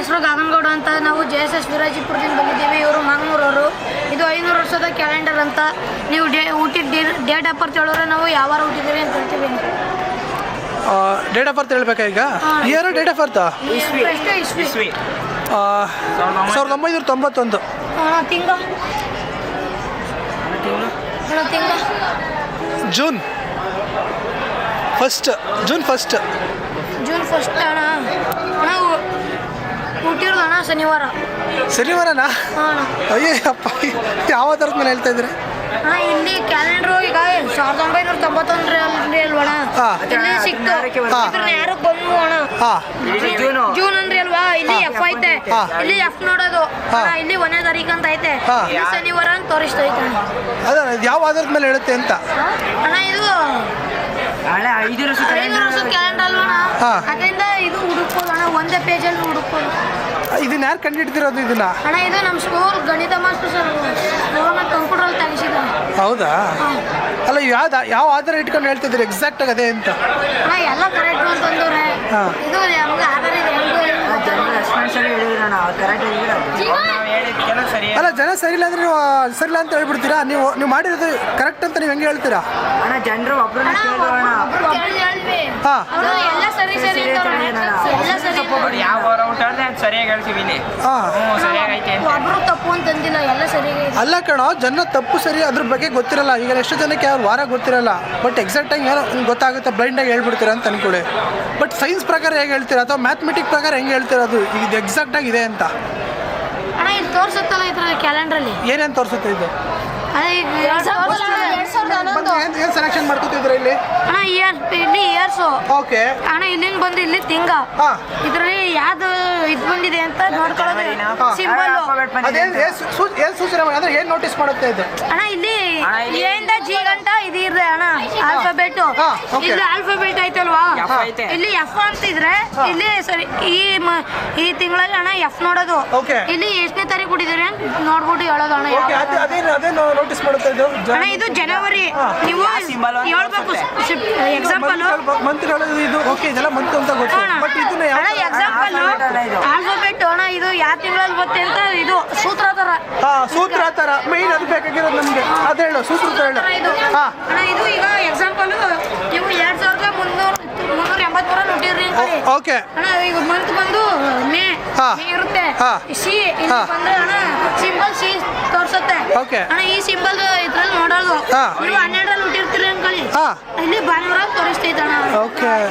ಹೆಸರು ಗಗನಗೌಡ ಅಂತ. ನಾವು JSS ವಿರಾಜಿಪುರದಿಂದ ಬಂದಿದ್ದೀವಿ. ಇವರು ಮಂಗಳೂರವರು. ಇದು 500 ವರ್ಷದ ಕ್ಯಾಲೆಂಡರ್ ಅಂತ. ನೀವು ಹುಟ್ಟಿದ ಡೇಟ್ ಆಫ್ ಬರ್ತ್ ಹೇಳಿದ್ರೆ ನಾವು ಯಾವ ವಾರ ಹುಟ್ಟಿದ್ದೀರಿ ಅಂತ ಹೇಳ್ತೀವಿ. ಡೇಟ್ ಆಫ್ ಬರ್ತ್ ಹೇಳ್ಬೇಕಾ ಈಗ? ಇಯರ್ ಡೇಟ್ ಆಫ್ ಬರ್ತ್ ಇಸ್ವಿ 1991. ತಿಂಗ ಜೂನ್ ಫಸ್ಟ್ ಅಣ್ಣ. ಹುಟ್ಟಿರೋದು ಅಣ್ಣ ಶನಿವಾರನಾ? ಅಯ್ಯಪ್ಪ, ಯಾವ ಥರದ ಮೇಲೆ ಹೇಳ್ತಾ ಇದ್ರಿ? ಅಣ್ಣ ಇಲ್ಲಿ ಕ್ಯಾಲೆಂಡ್ರು ಈಗ 1991 ಅಲ್ವಣ, ಇಲ್ಲಿ ಸಿಕ್ತು. ಯಾರು ಬಂದು ಅಣ್ಣ ಜೂನ್ ಅಂದ್ರಿ ಅಲ್ವಾ, ಇಲ್ಲಿ F ಐತೆ, ಇಲ್ಲಿ F ನೋಡೋದು ಇಲ್ಲಿ 1ನೇ ತಾರೀಕು ಅಂತ ಐತೆ, ಶನಿವಾರ ಅಂತ ತೋರಿಸ್ತೈತೆ ಅದ. ಯಾವ ಆಧಾರದ ಮೇಲೆ ಹೇಳುತ್ತೆ ಅಂತ ಅಣ್ಣ? ಇದು 5 ವರ್ಷದ ಕ್ಯಾಲೆಂಡರ್ ಅಲ್ವಣ, ಅದರಿಂದ ಇದು ಹುಡುಕ್ಬೋದು ಅಣ್ಣ, ಒಂದೇ ಪೇಜಲ್ಲಿ ಹುಡುಕ್ಬೋದು. ಇದನ್ನ ಯಾರು ಕಂಡುಹಿಡ್ತಿರೋದು ಇದನ್ನ? ಅಣ್ಣ ಇದು ನಮ್ಮ ಸ್ಕೂಲ್ ಗಣಿತ ಮಾಸ್ಟರ್ ಸರ್ ಕಂಪ್ಯೂಟರ್ ತೆಗಿಸಿದ. ಹೌದಾ? ಅಲ್ಲ, ಯಾವ ಆಧಾರ ಇಟ್ಕೊಂಡು ಹೇಳ್ತಿದ್ರಿ ಎಕ್ಸಾಕ್ಟ್ ಆಗಿ ಅದೇ ಅಂತ? ಅಣ್ಣ ಎಲ್ಲ ಕರೆಕ್ಟ್ ಅಂತಂದ್ರೆ ಇದು ನಮ್ಗೆ ಆಧಾರ ಇದೆ. ಅಲ್ಲ, ಜನ ಸರಿ ಇಲ್ಲ ಅಂದ್ರೆ ನೀವು ಸರಿಲ್ಲ ಅಂತ ಹೇಳ್ಬಿಡ್ತೀರಾ? ನೀವು ಮಾಡಿರೋದು ಕರೆಕ್ಟ್ ಅಂತ ನೀವು ಹೆಂಗೆ ಹೇಳ್ತೀರಾ? ಅಣ್ಣ ಜನರು ಒಬ್ರು ಎಲ್ಲ ಸರಿ ಸರಿ ಒಬ್ರು ತಪ್ಪು ಅಂತಂದಿಲ್ಲ, ಎಲ್ಲ ಸರಿಯಾಗಿ. ಅಲ್ಲ ಕಣೋ, ಜನ ತಪ್ಪು ಸರಿ ಅದ್ರ ಬಗ್ಗೆ ಗೊತ್ತಿರಲ್ಲ. ಈಗ ಎಷ್ಟು ಜನಕ್ಕೆ ಅವ್ರ ವಾರ ಗೊತ್ತಿರಲ್ಲ, ಬಟ್ ಎಕ್ಸಾಕ್ಟ್ ಆಗಿ ಏನೋ ಗೊತ್ತಾಗುತ್ತೆ, ಬ್ಲೈಂಡಾಗಿ ಹೇಳ್ಬಿಡ್ತೀರಾ ಅಂತ ಅನ್ಕೊಳ್ಳಿ. ಬಟ್ ಸೈನ್ಸ್ ಪ್ರಕಾರ ಹೇಗೆ ಹೇಳ್ತೀರಾ ಅಥವಾ ಮ್ಯಾಥಮೆಟಿಕ್ ಪ್ರಕಾರ ಹೆಂಗೆ ಹೇಳ್ತೀರಾ ಅದು ಇದು ಎಕ್ಸಾಕ್ಟ್ ಆಗಿ ಇದೆ ಅಂತ? ಅಣ್ಣ ಇದು ತೋರಿಸುತ್ತಲ್ಲ ಇದ್ರಲ್ಲಿ ಕ್ಯಾಲೆಂಡ್ರಲ್ಲಿ ಏನೇನು ತೋರಿಸುತ್ತೆ ಇದು? ಏನು ಸೆಲೆಕ್ಷನ್ ಮಾಡ್ಕೊತಿದ್ರೆ ಇಲ್ಲಿ? ಅಣ್ಣ ಇಲ್ಲಿ ಇಯರ್ಸು. ಓಕೆ ಅಣ್ಣ ಇಲ್ಲಿಂದ ಬಂದು ಇಲ್ಲಿ ತಿಂಗ, ಇದ್ರಲ್ಲಿ ಯಾವ್ದು ಇದು ಬಂದಿದೆ ಅಂತ ನೋಡ್ಕೊಳ್ಳೋದು. ಸಿಂಬಲ್ ಏನ್ ಸೂಚನೆ ಅಂದ್ರೆ ಏನ್ ನೋಟಿಸ್ ಮಾಡುತ್ತೆ ಇದು? ಅಣ್ಣ ಇಲ್ಲಿ A ಇಂದ G ಗಂಟ ಇದು ಇದೆ ಅಣ್ಣ, ಆಲ್ಫಾಬೆಟ್. ಇಲ್ಲಿ ಆಲ್ಫಾಬೆಟ್ ಐತಲ್ವಾ, ಇಲ್ಲಿ F ಅಂತ ಇದ್ರೆ ಇಲ್ಲಿ ಸರಿ ಈ ತಿಂಗಳಲ್ಲಿ ಅಣ್ಣ F ನೋಡೋದು. ಇಲ್ಲಿ ಎಷ್ಟನೇ ತಾರೀಕು ಹುಟ್ಟಿದ್ರೆ ನೋಡ್ಬಿಟ್ಟು ಹೇಳೋದು ಅಣ್ಣ. ನೋಟಿಸ್ ಮಾಡುತ್ತೆ ಇದು ಅಣ್ಣ. ಇದು ಜನವರಿ, ನೀವು ಹೇಳ್ಬೇಕು ಎಕ್ಸಾಂಪಲ್ ಮಂತ್ ಇದು. ಓಕೆ, ಇದೆಲ್ಲ ಮಂತ್ ಅಂತ ಗೊತ್ತು, ಬಟ್ ಇದನ್ನ ಅಣ್ಣ ಎಕ್ಸಾಂಪಲ್ ಆಲ್ಫಾಬೆಟ್ ಅಣ್ಣ. ಇದು ಯಾವ ತಿಂಗಳಲ್ಲಿ ಬರುತ್ತೆ ಅಂತ ಇದು ಸೂತ್ರ ತರ ಮೈನ್ ಅದು ಬೇಕಾಗಿರೋದು ನಮ್ಗೆ. ಅದೇ ಹೇಳು, ಸೂತ್ರ ಹೇಳು. ಅಣ್ಣ ಇದು ಈಗ ಎಕ್ಸಾಂಪಲ್ ನೀವು 2383 ಹುಟ್ಟಿದ್ರಿ ಓಕೆ ಅಣ್ಣ. ಈಗ ಮಂತ್ ಬಂದು ಮೇ ಇರುತ್ತೆ. ಸಿ ಇಲ್ಲಿ ಬಂದ್ರೆ ಅಣ್ಣ ಸಿಂಬಲ್ ಸಿ ತೋರ್ಸುತ್ತೆ ಅಣ್ಣ. ಈ ಸಿಂಬಲ್ ಇದ್ರಲ್ಲಿ ನೋಡೋದು. ನೀವು 12ರಲ್ಲಿ ಹುಟ್ಟಿರ್ತೀರಿ ಅನ್ಕೊಳ್ಳಿ, ಇಲ್ಲಿ ಭಾನುವಾರ ತೋರಿಸ್ತೈತೆ ಅಣ್ಣ.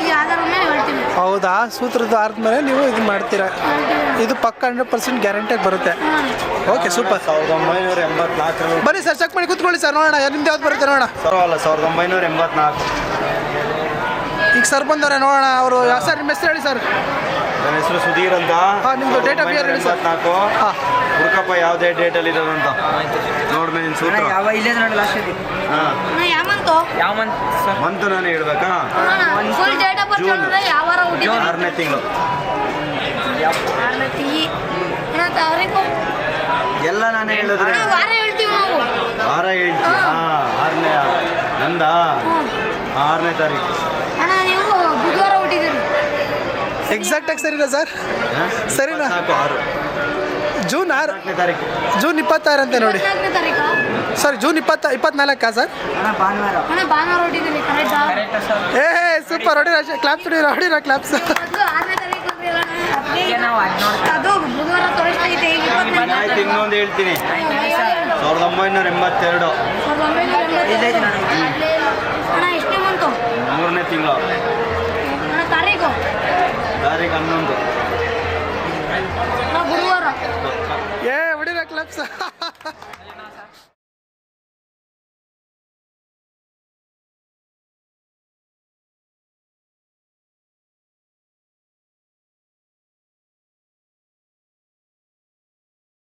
ಈ ಆಧಾರ ಮೇಲೆ ಹೇಳ್ತೀವಿ. ಹೌದಾ? ಸೂತ್ರದ ಆಧಾರದ ಮೇಲೆ ನೀವು ಇದು ಮಾಡ್ತೀರಾ. ಇದು ಪಕ್ಕ 100% ಗ್ಯಾರಂಟಿಯಾಗಿ ಬರುತ್ತೆ. Okay, super. 1984 ಬನ್ನಿ ಸರ್, ಚೆಕ್ ಮಾಡಿ ಕೂತ್ಕೊಳ್ಳಿ ಸರ್, ನೋಡೋಣ ನಿಮ್ದು ಯಾವ್ದು ಬರುತ್ತೆ ನೋಡೋಣ. 1984 ಈಗ ಸರ್ ಬಂದವ್ರೆ, ನೋಡೋಣ ಅವರು ಯಾವ ಸರ್. ನಿಮ್ಮ ಹೆಸರು ಹೇಳಿ ಸರ್. ನನ್ನ ಹೆಸರು ಸುಧೀರ್ ಅಂತ. ನಿಮ್ದು ಡೇಟ್ ಆಫ್ ಇಯರ್ ಹೇಳಿ ಸರ್. 1984 ಹುಡುಕಪ್ಪ ಯಾವುದೇ ಡೇಟಲ್ಲಿ ಇರೋದು ಅಂತ ನೋಡ್ಮೇಲೆ ನಿನ್ನ ಸೂತ್ರ ಇಲ್ಲೇ ನೋಡಿ ಲಾಸ್ಟ್ ಯಾವ ಮಂತು ಮಂತು ನಾನು ಹೇಳ್ಬೇಕಾ? ಫುಲ್ ಡೇಟ್ ಆಫ್ ಬರ್ತ್ ಹೇಳಿದ್ರೆ ಯಾವ ವಾರ ಹುಟ್ಟಿದ್ರು? 6ನೇ ತಿಂಗಳು. ತಾರೀಕು ಎಲ್ಲ ನಾನು ಹೇಳಿದ್ರೆ ವಾರ ಹೇಳ್ತೀವಿ ನಾವು. ವಾರ ಹೇಳ್ತೀವಿ. 6ನೇ ನಂದ 6ನೇ ತಾರೀಕು. ಅಣ್ಣ ನೀವು ಬುಧವಾರ ಹುಟ್ಟಿದ್ದೀರಿ. ಎಕ್ಸಾಕ್ಟ್ ಆಗಿ ಸರಿನಾ ಸರ್? ಸರಿನಾ? 6 ಜೂನ್ 6ನೇ ತಾರೀಕು. ಜೂನ್ 26 ಅಂತ ನೋಡಿ. 4ನೇ ತಾರೀಕು ಸರ್, ಜೂನ್ 24 ಸರ್? ಭಾನುವಾರ ಹುಟ್ಟಿದ್ದೀನಿ. ಕರೆಕ್ಟಾ? ಸೂಪರ್. ಹೊಡಿರ ಕ್ಲಾಪ್ಸ್, ಹೊಡಿರ ಕ್ಲಾಪ್ಸ್. 6ನೇ ತಾರೀಕು ಅದು ಬುಧವಾರ ತೋರಿಸ್ತೈತೆ. ಆಯ್ತು, ಇನ್ನೊಂದು ಹೇಳ್ತೀನಿ. 1982 ಅಣ್ಣ ಎಷ್ಟನೇ ಮಂತು? 3ನೇ ತಿಂಗಳು. ಅಣ್ಣ ತಾರೀಕು 11 ಗುರುವಾರ. ಹೊಡಿರ ಕ್ಲಾಪ್ಸ್.